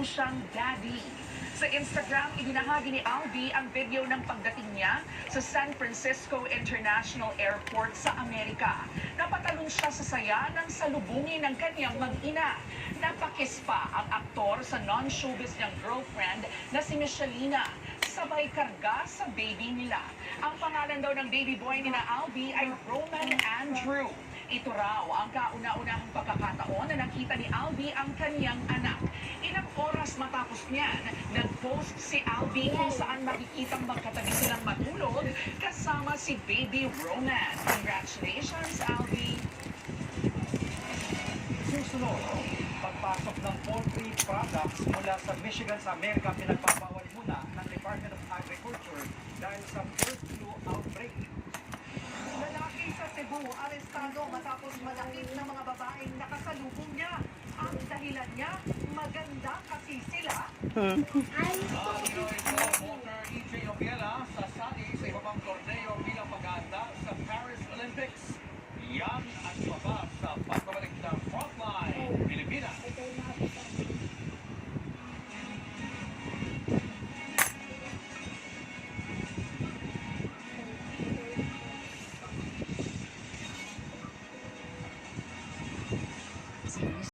siyang daddy. Sa Instagram, ibinahagi ni Albi ang video ng pagdating niya sa San Francisco International Airport sa Amerika. Napatalon siya sa saya ng salubungin ng kanyang mag-ina. Napakis pa ang aktor sa non-showbiz niyang girlfriend na si Michelina. Sabay karga sa baby nila. Ang pangalan daw ng baby boy ni na Albi ay Roman Andrew. Ito raw ang kauna-unahang pagkakataon na nakita ni Albi ang kanyang anak. Ilang oras matapos niyan, nag-post si Albi kung saan makikitang magkatabi silang matulog kasama si baby Roman. Congratulations, Albi! Susunod, pagpasok ng poultry products mula sa Michigan sa Amerika pinagpapawal muna ng Department of Agriculture dahil sa bird flu outbreak. Lalaki sa Cebu, arestado matapos malakit ng mga babaeng nakasalubong niya. Ang dahilan niya, maganda kasi sila. Walter EJ Obiela sasali sa iba pang torneo bilang pag-aanda sa Paris Olympics. Yan ang